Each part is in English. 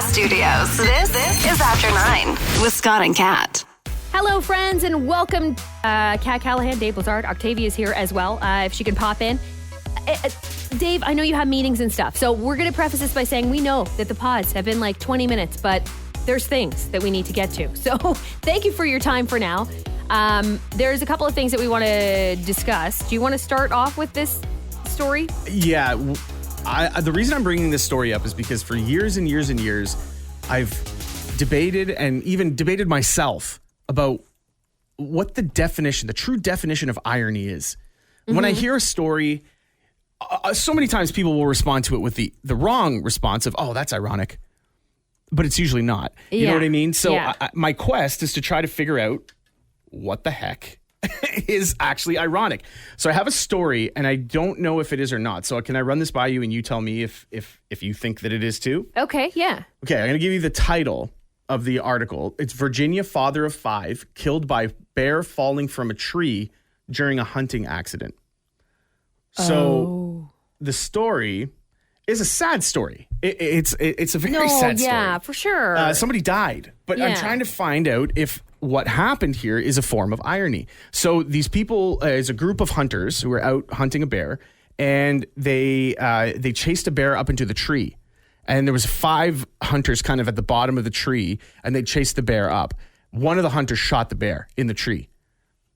Podcast Studios. This is After 9 with Scott and Kat. Hello, friends, and welcome. Kat Callahan, Dave Blizzard, Octavia is here as well, if she can pop in. Dave, I know you have meetings and stuff, so we're going to preface this by saying we know that the pods have been like 20 minutes, but there's things that we need to get to. So thank you for your time for now. There's a couple of things that we want to discuss. Do you want to start off with this story? Yeah. The reason I'm bringing this story up is because for years and years and years, I've debated and even debated myself about what the true definition of irony is. Mm-hmm. When I hear a story, so many times people will respond to it with the wrong response of, oh, that's ironic. But it's usually not. You know what I mean? So my quest is to try to figure out what the heck is actually ironic. So I have a story and I don't know if it is or not. So can I run this by you and you tell me if you think that it is too? Okay, yeah. Okay, I'm going to give you the title of the article. It's Virginia father of 5 killed by bear falling from a tree during a hunting accident. So the story is a sad story. It's a very sad story. Yeah, for sure. Somebody died, but I'm trying to find out if what happened here is a form of irony. So these people is a group of hunters who were out hunting a bear, and they chased a bear up into the tree. And there was 5 hunters kind of at the bottom of the tree, and they chased the bear up. One of the hunters shot the bear in the tree.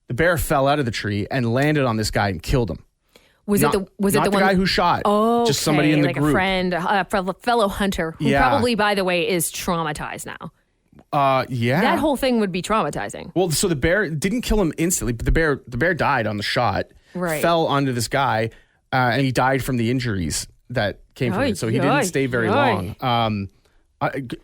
The bear fell out of the tree and landed on this guy and killed him. Was it the guy who shot? Oh, just somebody in the like group. A friend, a fellow hunter who probably, by the way, is traumatized now. Yeah. That whole thing would be traumatizing. Well, so the bear didn't kill him instantly, but the bear died on the shot. Right. Fell onto this guy, and he died from the injuries that came from it. So he didn't stay very long.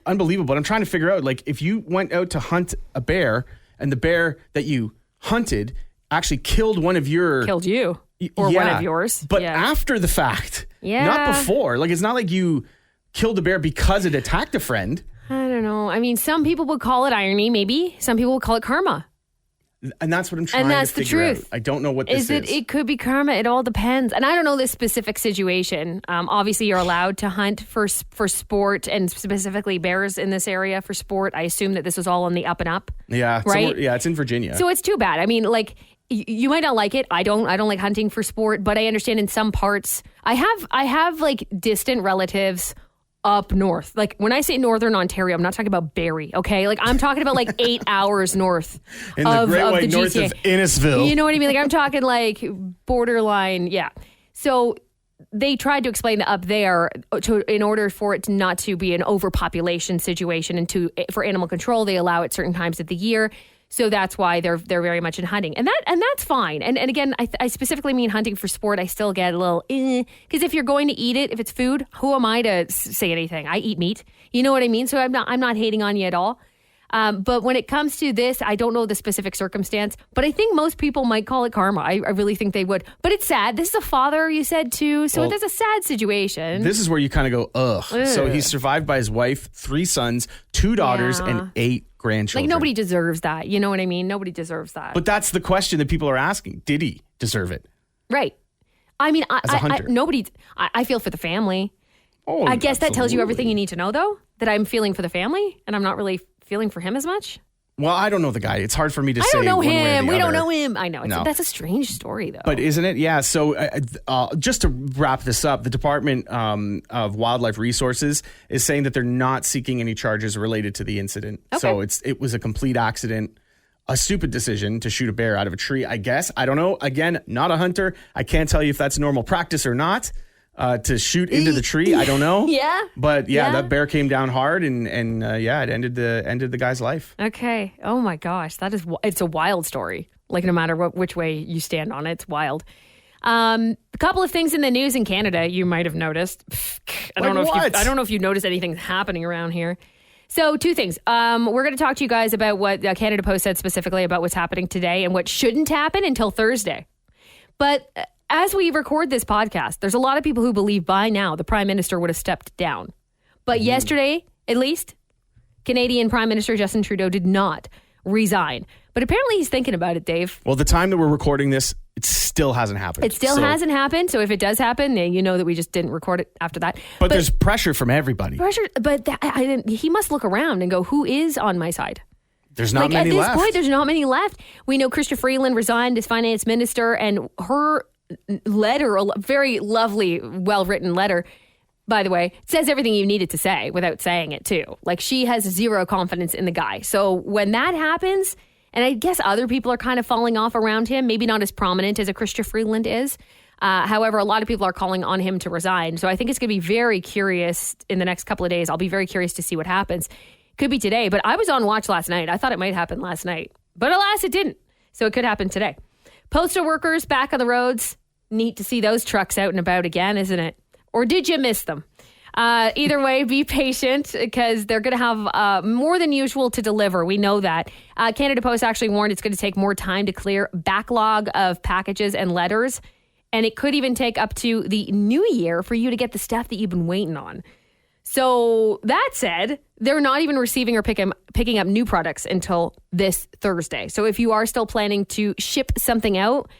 Unbelievable. But I'm trying to figure out, like, if you went out to hunt a bear and the bear that you hunted actually killed one of your... Killed you. Or one of yours. But after the fact. Yeah. Not before. Like, it's not like you killed a bear because it attacked a friend. I don't know. I mean, some people would call it irony, maybe. Some people would call it karma. And that's what I'm trying to figure out. I don't know what this is. It could be karma. It all depends. And I don't know this specific situation. Obviously, you're allowed to hunt for sport, and specifically bears in this area for sport. I assume that this was all on the up and up. Yeah. Right? It's in Virginia. So it's too bad. I mean, like... You might not like it. I don't like hunting for sport, but I understand in some parts. I have like distant relatives up north. Like when I say northern Ontario, I'm not talking about Barrie, okay? Like I'm talking about like 8 hours north in the Great White North GTA. of Innisfil. You know what I mean? Like I'm talking like borderline, yeah. So they tried to explain that up there, in order for it not to be an overpopulation situation and for animal control, they allow it certain times of the year. So that's why they're very much in hunting. And that's fine. And again, I specifically mean hunting for sport. I still get a little, because if you're going to eat it, if it's food, who am I to say anything? I eat meat. You know what I mean? So I'm not hating on you at all. But when it comes to this, I don't know the specific circumstance, but I think most people might call it karma. I really think they would. But it's sad. This is a father, you said, too. So there's a sad situation. This is where you kind of go, ugh. So he's survived by his wife, 3 sons, 2 daughters, and 8 grandchildren. Like, nobody deserves that. You know what I mean? Nobody deserves that. But that's the question that people are asking. Did he deserve it? Right. I mean, as a hunter. I feel for the family. Oh, I guess that tells you everything you need to know, though, that I'm feeling for the family and I'm not really feeling for him as much. Well, I don't know the guy. It's hard for me to say. I don't know one way or him. the We other. don't know him. I know. That's a strange story, though. But isn't it? Yeah. So just to wrap this up, the Department of Wildlife Resources is saying that they're not seeking any charges related to the incident. Okay. So it was a complete accident, a stupid decision to shoot a bear out of a tree, I guess. I don't know. Again, not a hunter. I can't tell you if that's normal practice or not. To shoot into the tree, I don't know. Yeah. But that bear came down hard, and it ended the guy's life. Okay. Oh my gosh, it's a wild story. Like no matter which way you stand on it, it's wild. A couple of things in the news in Canada you might have noticed. I don't know if you noticed anything happening around here. So 2 things. We're going to talk to you guys about what Canada Post said specifically about what's happening today and what shouldn't happen until Thursday. But as we record this podcast, there's a lot of people who believe by now the Prime Minister would have stepped down. But yesterday, at least, Canadian Prime Minister Justin Trudeau did not. resign. But apparently he's thinking about it, Dave. Well, the time that we're recording this, it still hasn't happened. It still hasn't happened. So if it does happen, you know that we just didn't record it after that. But there's pressure from everybody. He must look around and go, who is on my side? There's not many left. At this point, there's not many left. We know Chrystia Freeland resigned as finance minister, and her letter, a very lovely, well-written letter, by the way, says everything you needed to say without saying it too. Like, she has zero confidence in the guy. So when that happens, and I guess other people are kind of falling off around him, maybe not as prominent as a Chrystia Freeland is. However, a lot of people are calling on him to resign. So I think it's going to be very curious in the next couple of days. I'll be very curious to see what happens. Could be today, but I was on watch last night. I thought it might happen last night, but alas, it didn't. So it could happen today. Postal workers back on the roads. Neat to see those trucks out and about again, isn't it? Or did you miss them? Either way, be patient because they're going to have more than usual to deliver. We know that. Canada Post actually warned it's going to take more time to clear backlog of packages and letters. And it could even take up to the new year for you to get the stuff that you've been waiting on. So that said, they're not even receiving or picking up new products until this Thursday. So if you are still planning to ship something out,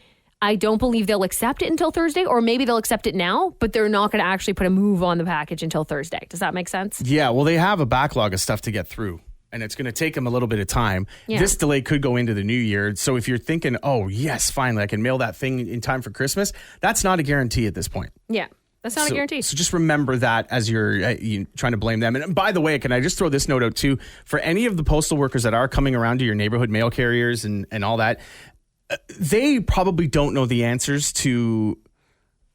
I don't believe they'll accept it until Thursday, or maybe they'll accept it now, but they're not going to actually put a move on the package until Thursday. Does that make sense? Yeah, well, they have a backlog of stuff to get through, and it's going to take them a little bit of time. Yeah. This delay could go into the new year. So if you're thinking, oh, yes, finally, I can mail that thing in time for Christmas, that's not a guarantee at this point. Yeah. That's not a guarantee. So just remember that as you're trying to blame them. And by the way, can I just throw this note out too? For any of the postal workers that are coming around to your neighborhood mail carriers and all that, they probably don't know the answers to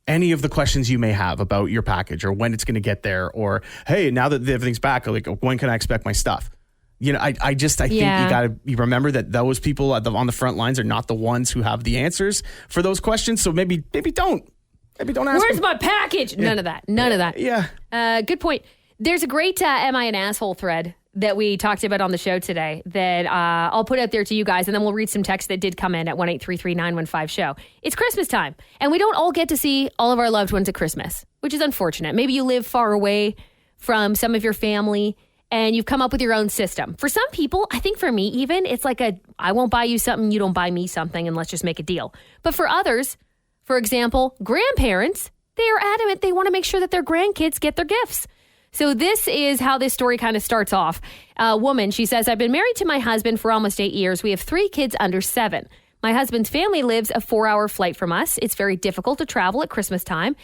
any of the questions you may have about your package or when it's going to get there, or, hey, now that everything's back, like, when can I expect my stuff? You know, I think you remember that those people on the front lines are not the ones who have the answers for those questions. So maybe don't. Maybe don't ask. Where's my package? Yeah. None of that. None of that. Yeah. Good point. There's a great Am I an Asshole thread that we talked about on the show today that I'll put out there to you guys, and then we'll read some text that did come in at 1-833-915-SHOW. It's Christmas time, and we don't all get to see all of our loved ones at Christmas, which is unfortunate. Maybe you live far away from some of your family, and you've come up with your own system. For some people, I think for me even, it's like I won't buy you something, you don't buy me something, and let's just make a deal. But for others, for example, grandparents, they are adamant they want to make sure that their grandkids get their gifts. So this is how this story kind of starts off. A woman, she says, I've been married to my husband for almost 8 years. We have 3 kids under 7. My husband's family lives a 4-hour flight from us. It's very difficult to travel at Christmas time.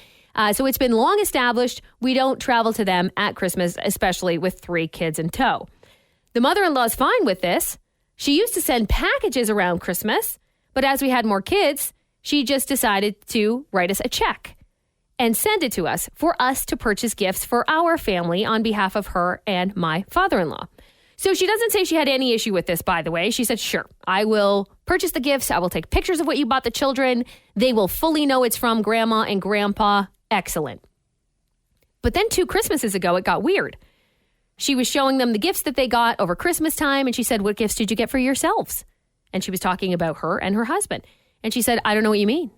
So it's been long established we don't travel to them at Christmas, especially with 3 kids in tow. The mother-in-law is fine with this. She used to send packages around Christmas, but as we had more kids, she just decided to write us a check and send it to us for us to purchase gifts for our family on behalf of her and my father-in-law. So she doesn't say she had any issue with this, by the way. She said, sure, I will purchase the gifts. I will take pictures of what you bought the children. They will fully know it's from grandma and grandpa. Excellent. But then 2 Christmases ago, it got weird. She was showing them the gifts that they got over Christmas time, and she said, what gifts did you get for yourselves? And she was talking about her and her husband. And she said, I don't know what you mean.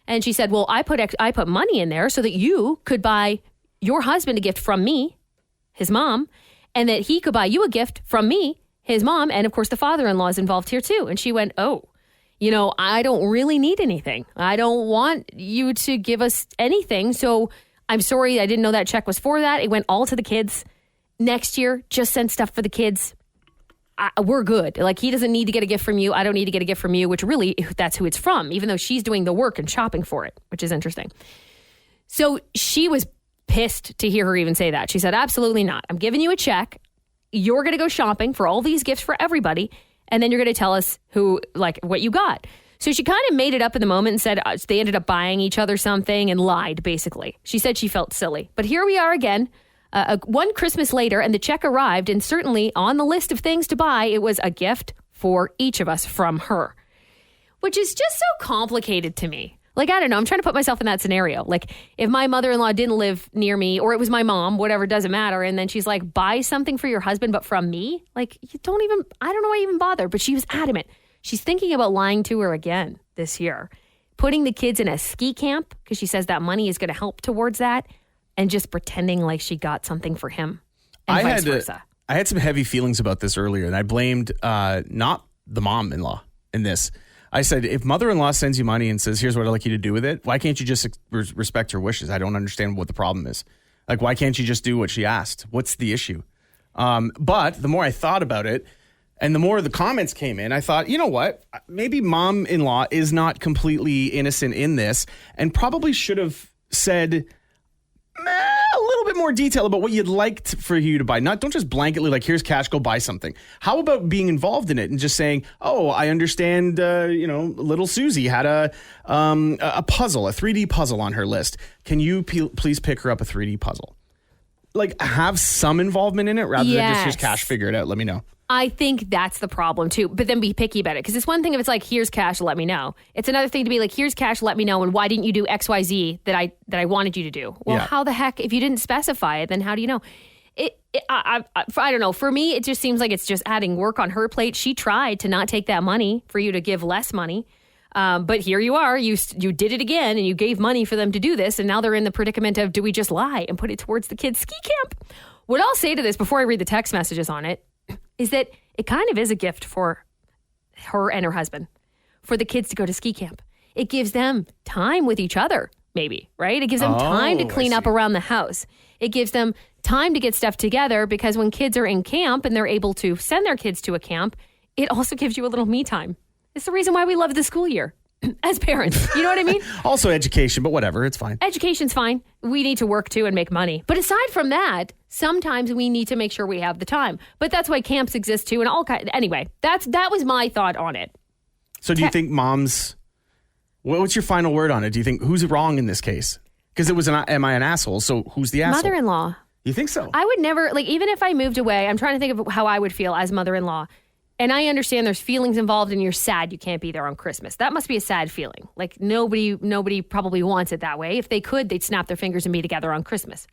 And she said, well, I put money in there so that you could buy your husband a gift from me, his mom, and that he could buy you a gift from me, his mom, and of course the father-in-law is involved here too. And she went, oh, I don't really need anything. I don't want you to give us anything. So I'm sorry, I didn't know that check was for that. It went all to the kids. Next year, just send stuff for the kids. We're good. Like, he doesn't need to get a gift from you. I don't need to get a gift from you, which really, that's who it's from, even though she's doing the work and shopping for it, which is interesting. So she was pissed to hear her even say that. She said, absolutely not. I'm giving you a check. You're going to go shopping for all these gifts for everybody. And then you're going to tell us what you got. So she kind of made it up in the moment and said they ended up buying each other something and lied, basically. She said she felt silly. But here we are again. One Christmas later, and the check arrived, and certainly on the list of things to buy, it was a gift for each of us from her, which is just so complicated to me. Like, I don't know. I'm trying to put myself in that scenario. Like, if my mother-in-law didn't live near me, or it was my mom, whatever, doesn't matter. And then she's like, buy something for your husband, but from me? Like, I don't know why I even bother. But she was adamant. She's thinking about lying to her again this year, putting the kids in a ski camp because she says that money is going to help towards that. And just pretending like she got something for him and vice versa. I had some heavy feelings about this earlier, and I blamed not the mom-in-law in this. I said, if mother-in-law sends you money and says, here's what I'd like you to do with it, why can't you just respect her wishes? I don't understand what the problem is. Like, why can't you just do what she asked? What's the issue? But the more I thought about it, and the more the comments came in, I thought, you know what? Maybe mom-in-law is not completely innocent in this and probably should have said a little bit more detail about what you'd like for you to buy. Don't just blanketly like, here's cash, go buy something. How about being involved in it and just saying, oh, I understand, little Susie had a puzzle, a 3D puzzle on her list. Can you please pick her up a 3D puzzle? Like, have some involvement in it rather than just here's cash, figure it out, let me know. I think that's the problem too, but then be picky about it. Because it's one thing if it's like, here's cash, let me know. It's another thing to be like, here's cash, let me know, and why didn't you do XYZ that I wanted you to do? Well, how the heck, if you didn't specify it, then how do you know? I don't know. For me, it just seems like it's just adding work on her plate. She tried to not take that money for you to give less money. But here you are, you did it again, and you gave money for them to do this, and now they're in the predicament of, do we just lie and put it towards the kids' ski camp? What I'll say to this before I read the text messages on it is that it kind of is a gift for her and her husband, for the kids to go to ski camp. It gives them time with each other, maybe, right? It gives them time to clean up around the house. It gives them time to get stuff together, because when kids are in camp and they're able to send their kids to a camp, it also gives you a little me time. It's the reason why we love the school year as parents. You know what I mean? Also education, but whatever, it's fine. Education's fine. We need to work too and make money. But aside from that, sometimes we need to make sure we have the time. But that's why camps exist too, and all kinds. Anyway, that was my thought on it. So do you think moms, what's your final word on it? Do you think, who's wrong in this case? Because it was am I an asshole? So who's the asshole? Mother-in-law. You think so? I would never, like, even if I moved away, I'm trying to think of how I would feel as mother-in-law. And I understand there's feelings involved and you're sad you can't be there on Christmas. That must be a sad feeling. Like, nobody probably wants it that way. If they could, they'd snap their fingers and be together on Christmas.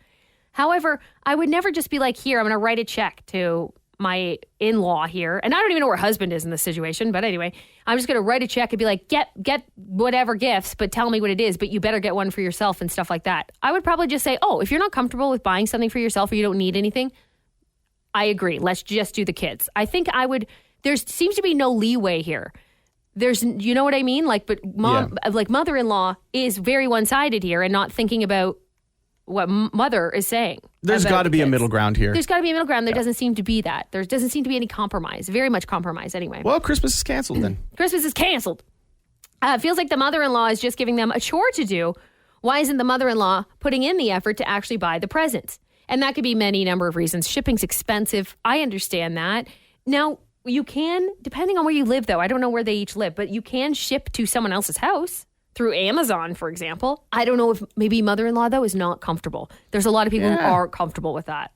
However, I would never just be like, here, I'm going to write a check to my in-law here. And I don't even know where her husband is in this situation. But anyway, I'm just going to write a check and be like, get whatever gifts, but tell me what it is. But you better get one for yourself and stuff like that. I would probably just say, oh, if you're not comfortable with buying something for yourself or you don't need anything, I agree. Let's just do the kids. I think I would... There seems to be no leeway here. You know what I mean? Like, but like mother-in-law is very one-sided here and not thinking about what mother is saying. There's got to be a middle ground here. There's got to be a middle ground. There doesn't seem to be that. There doesn't seem to be any compromise. Very much compromise anyway. Well, Christmas is canceled then. Christmas is canceled. It feels like the mother-in-law is just giving them a chore to do. Why isn't the mother-in-law putting in the effort to actually buy the presents? And that could be many number of reasons. Shipping's expensive. I understand that. Now, you can, depending on where you live, though, I don't know where they each live, but you can ship to someone else's house through Amazon, for example. I don't know if maybe mother-in-law, though, is not comfortable. There's a lot of people who are comfortable with that.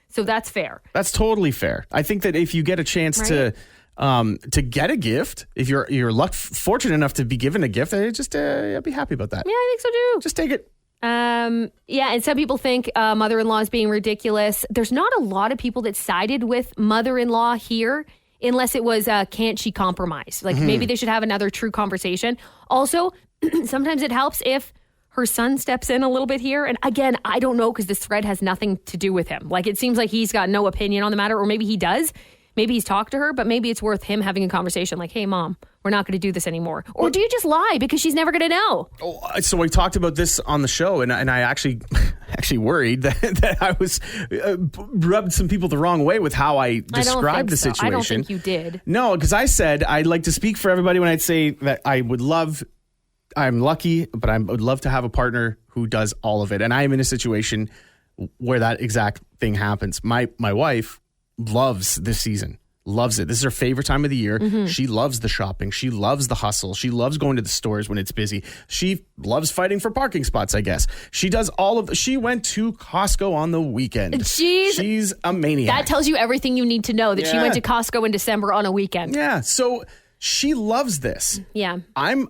So that's fair. That's totally fair. I think that if you get a chance to get a gift, if you're fortunate enough to be given a gift, I'd be happy about that. Yeah, I think so too. Just take it. Yeah, and some people think mother-in-law is being ridiculous. There's not a lot of people that sided with mother-in-law here, unless it was, can't she compromise? Like, maybe they should have another true conversation. Also, sometimes it helps if her son steps in a little bit here. And again, I don't know, because this thread has nothing to do with him. Like, it seems like he's got no opinion on the matter, or maybe he does. Maybe he's talked to her, but maybe it's worth him having a conversation like, hey, Mom, we're not going to do this anymore. Or do you just lie because she's never going to know? Oh, so we talked about this on the show, and I actually worried that I was rubbed some people the wrong way with how I described the situation. I don't think you did. No, because I said I'd like to speak for everybody when I'd say that I'm lucky, but I would love to have a partner who does all of it. And I am in a situation where that exact thing happens. My wife loves this season. Loves it. This is her favorite time of the year. Mm-hmm. She loves the shopping. She loves the hustle. She loves going to the stores when it's busy. She loves fighting for parking spots, I guess. She does she went to Costco on the weekend. She's a maniac. That tells you everything you need to know, that she went to Costco in December on a weekend. Yeah. So she loves this. Yeah. I'm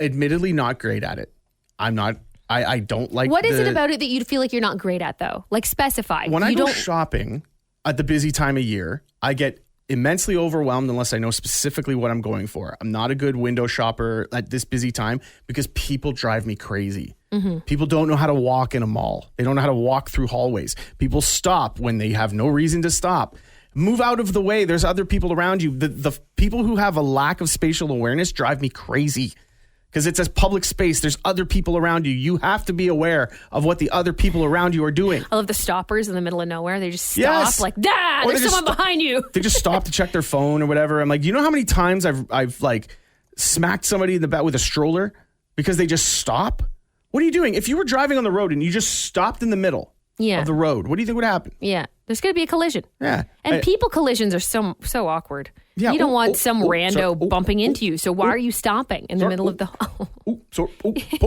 admittedly not great at it. I'm not. I don't like. What is it about it that you feel like you're not great at, though? Like, specify. When I go shopping at the busy time of year, I get immensely overwhelmed unless I know specifically what I'm going for. I'm not a good window shopper at this busy time because people drive me crazy. People don't know how to walk in a mall. They don't know how to walk through hallways. People stop when they have no reason to stop. Move out of the way. There's other people around you. The people who have a lack of spatial awareness drive me crazy. Because it's a public space. There's other people around you. You have to be aware of what the other people around you are doing. I love the stoppers in the middle of nowhere. They just stop Yes. like, there's someone behind you. They just stop to check their phone or whatever. I'm like, you know how many times I've like smacked somebody in the back with a stroller because they just stop? What are you doing? If you were driving on the road and you just stopped in the middle Yeah. of the road, what do you think would happen? Yeah. There's going to be a collision. Yeah. And people collisions are so awkward. Yeah. You don't Oh, want oh, some oh, rando sorry. Oh, bumping into oh, you. So why oh, are you stopping in the sorry. middle of the...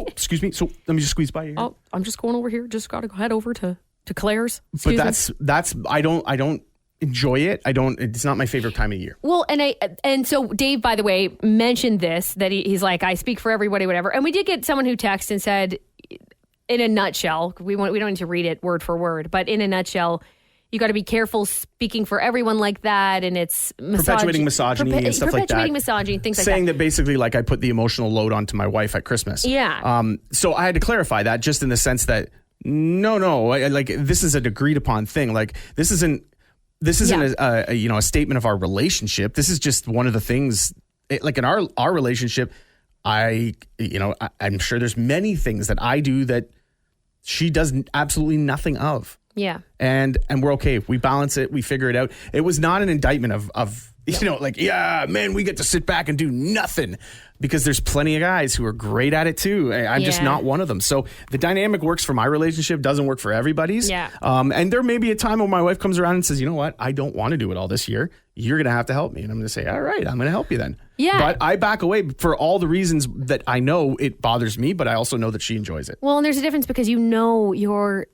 Excuse me. So let me just squeeze by you. Oh, I'm just going over here. Just got to head over to Claire's. But Excuse me. that's I don't enjoy it. It's not my favorite time of year. Well, and so Dave, by the way, mentioned this, that he's like, I speak for everybody, whatever. And we did get someone who texted and said, in a nutshell, we don't need to read it word for word, but in a nutshell, you got to be careful speaking for everyone like that, and it's Perpetuating misogyny and stuff like that. Perpetuating misogyny, things like that. Saying that basically, like, I put the emotional load onto my wife at Christmas. Yeah. So I had to clarify that, just in the sense that no, like, this is an agreed upon thing. Like, this isn't a statement of our relationship. This is just one of the things. Like in our relationship, I'm sure there's many things that I do that she does absolutely nothing of. Yeah. And we're okay. We balance it. We figure it out. It was not an indictment of yeah, man, we get to sit back and do nothing, because there's plenty of guys who are great at it too. I'm just not one of them. So the dynamic works for my relationship, doesn't work for everybody's. Yeah. And there may be a time when my wife comes around and says, you know what, I don't want to do it all this year. You're going to have to help me. And I'm going to say, all right, I'm going to help you then. Yeah. But I back away for all the reasons that I know it bothers me, but I also know that she enjoys it. Well, and there's a difference because you know your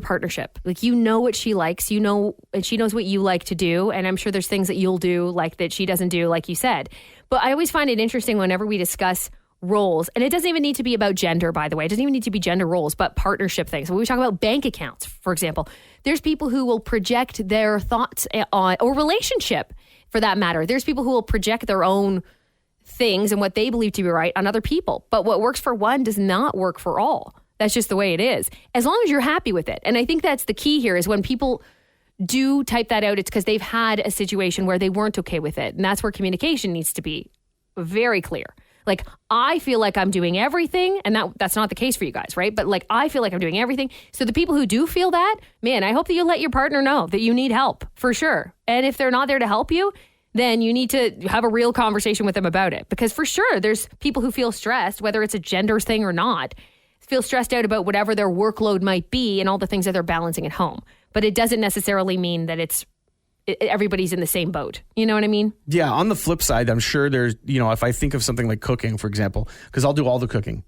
partnership. Like, you know what she likes, and she knows what you like to do. And I'm sure there's things that you'll do like that she doesn't do, like you said. But I always find it interesting whenever we discuss roles, and it doesn't even need to be about gender, by the way. It doesn't even need to be gender roles, but partnership things. When we talk about bank accounts, for example, there's people who will project their thoughts on, or relationship for that matter. There's people who will project their own things and what they believe to be right on other people. But what works for one does not work for all. That's just the way it is, as long as you're happy with it. And I think that's the key here, is when people do type that out, it's because they've had a situation where they weren't okay with it. And that's where communication needs to be very clear. Like, I feel like I'm doing everything, and that's not the case for you guys, right? But like, I feel like I'm doing everything. So the people who do feel that, man, I hope that you let your partner know that you need help, for sure. And if they're not there to help you, then you need to have a real conversation with them about it. Because for sure, there's people who feel stressed, whether it's a gender thing or not, feel stressed out about whatever their workload might be and all the things that they're balancing at home. But it doesn't necessarily mean that everybody's in the same boat. You know what I mean? Yeah. On the flip side, I'm sure there's, if I think of something like cooking, for example, because I'll do all the cooking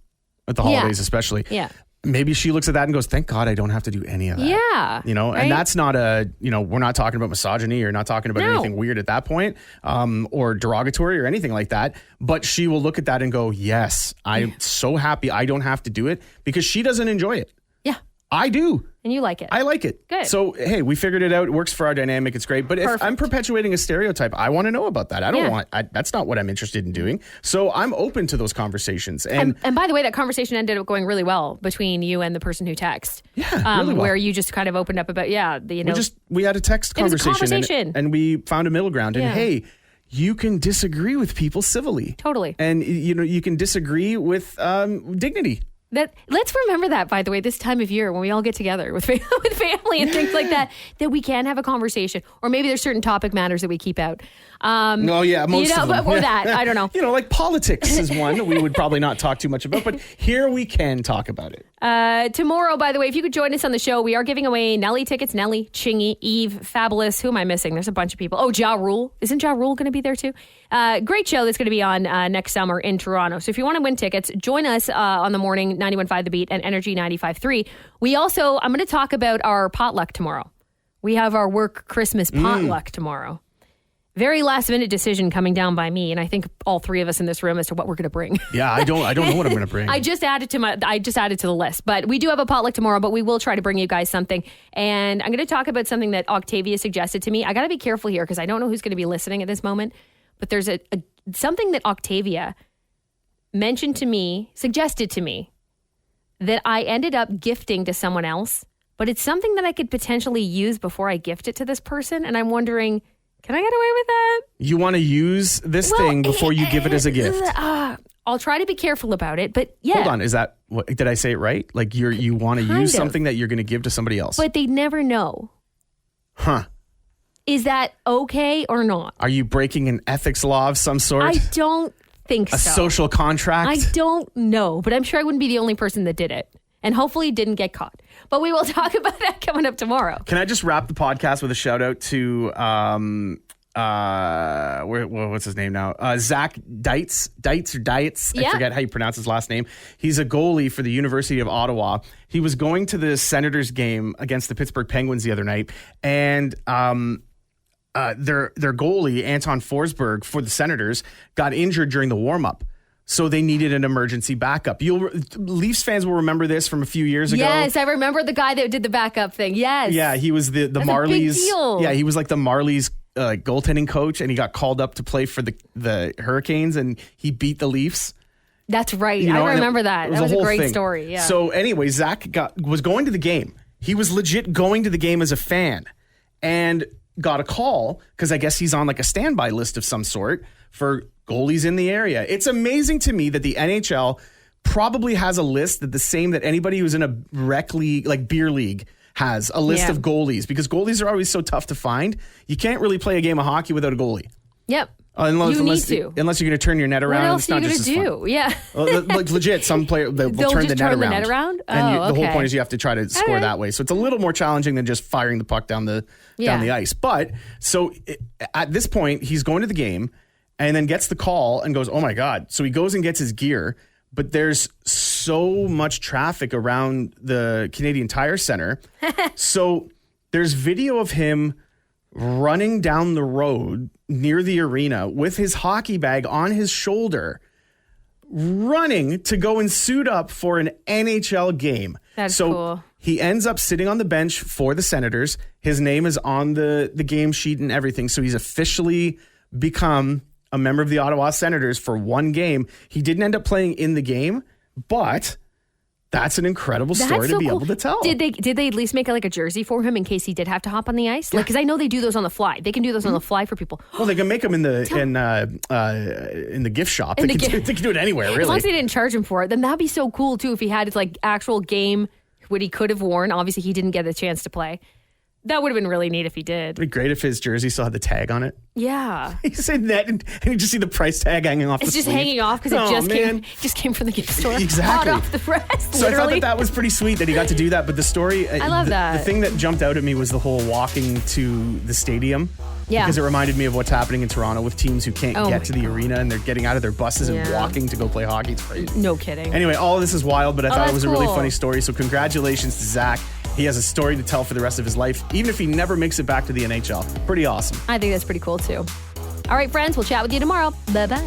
at the holidays, especially. Yeah. Maybe she looks at that and goes, thank God I don't have to do any of that. Yeah. Right? And that's not we're not talking about misogyny or not talking about anything weird at that point, or derogatory or anything like that. But she will look at that and go, yes, I'm so happy I don't have to do it, because she doesn't enjoy it. Yeah. I do. And you like it. I like it. Good. So, hey, we figured it out. It works for our dynamic. It's great. But if I'm perpetuating a stereotype, I want to know about that. I don't that's not what I'm interested in doing. So I'm open to those conversations. And by the way, that conversation ended up going really well between you and the person who texted. Yeah, really well. Where you just kind of opened up about, we had a text conversation. And we found a middle ground. And hey, you can disagree with people civilly. Totally. And, you can disagree with dignity. Let's remember that, by the way, this time of year when we all get together with family and things like that we can have a conversation. Or maybe there's certain topic matters that we keep out. Most of them. Or that, I don't know. Like politics is one that we would probably not talk too much about, but here we can talk about it. Tomorrow, by the way, if you could join us on the show, we are giving away Nelly tickets. Nelly, Chingy, Eve, Fabulous. Who am I missing? There's a bunch of people. Oh, Ja Rule. Isn't Ja Rule going to be there too? Great show that's going to be on next summer in Toronto. So if you want to win tickets, join us on the morning 91.5 The Beat and Energy 95.3. I'm going to talk about our potluck tomorrow. We have our work Christmas potluck tomorrow. Very last minute decision coming down by me, and I think all three of us in this room as to what we're going to bring. Yeah, I don't know what I'm going to bring. I just added to the list, but we do have a potluck tomorrow. But we will try to bring you guys something, and I'm going to talk about something that Octavia suggested to me. I got to be careful here because I don't know who's going to be listening at this moment. But there's something that Octavia suggested to me that I ended up gifting to someone else, but it's something that I could potentially use before I gift it to this person. And I'm wondering, can I get away with that? You want to use this thing before you give it as a gift? I'll try to be careful about it, but yeah. Hold on, is that what, did I say it right? Like you want to use something that you're going to give to somebody else? But they never know. Huh. Is that okay or not? Are you breaking an ethics law of some sort? I don't think so. A social contract? I don't know, but I'm sure I wouldn't be the only person that did it. And hopefully didn't get caught. But we will talk about that coming up tomorrow. Can I just wrap the podcast with a shout out to what's his name now? Zach Dietz. I forget how you pronounce his last name. He's a goalie for the University of Ottawa. He was going to the Senators game against the Pittsburgh Penguins the other night, and their goalie Anton Forsberg for the Senators got injured during the warm up. So they needed an emergency backup. Leafs fans will remember this from a few years ago. Yes, I remember the guy that did the backup thing. Yes. Yeah, he was the That's Marlies. A big deal. Yeah, he was like the Marlies goaltending coach, and he got called up to play for the Hurricanes, and he beat the Leafs. That's right. You know, I remember that. That was a great thing. story. Yeah. So anyway, Zach was going to the game. He was legit going to the game as a fan, and got a call because I guess he's on like a standby list of some sort for goalies in the area. It's amazing to me that the NHL probably has a list that the same that anybody who's in a rec league, like beer league, has a list of goalies, because goalies are always so tough to find. You can't really play a game of hockey without a goalie. Yep. Unless you need to. Unless you're going to turn your net around. What else it's are not you just going to as do? fun. Yeah. Like legit, some player they'll turn the net around. And the whole point is you have to try to score that way. So it's a little more challenging than just firing the puck down the ice. But so at this point, he's going to the game and then gets the call and goes, "Oh my God!" So he goes and gets his gear. But there's so much traffic around the Canadian Tire Center, so there's video of him running down the road near the arena with his hockey bag on his shoulder, running to go and suit up for an NHL game. That's cool. He ends up sitting on the bench for the Senators. His name is on the game sheet and everything. So he's officially become a member of the Ottawa Senators for one game. He didn't end up playing in the game, but that's an incredible story to be able to tell. Did they at least make a jersey for him in case he did have to hop on the ice? Because I know they do those on the fly. They can do those on the fly for people. Well, they can make them in the gift shop. They can do it anywhere, really. As long as they didn't charge him for it, then that'd be so cool too if he had his actual game, what he could have worn. Obviously, he didn't get a chance to play. That would have been really neat if he did. It'd be great if his jersey still had the tag on it. Yeah. He said that, and you just see the price tag hanging off the sleeve. It's just hanging off because it just came from the gift store. Exactly. Hot off the press, So literally. I thought that was pretty sweet that he got to do that. But the story, I love that. The thing that jumped out at me was the whole walking to the stadium. Yeah. Because it reminded me of what's happening in Toronto with teams who can't get to the arena and they're getting out of their buses and walking to go play hockey. It's crazy. No kidding. Anyway, all of this is wild, but I thought it was a really cool. funny story. So congratulations to Zach. He has a story to tell for the rest of his life, even if he never makes it back to the NHL. Pretty awesome. I think that's pretty cool too. All right, friends, we'll chat with you tomorrow. Bye-bye.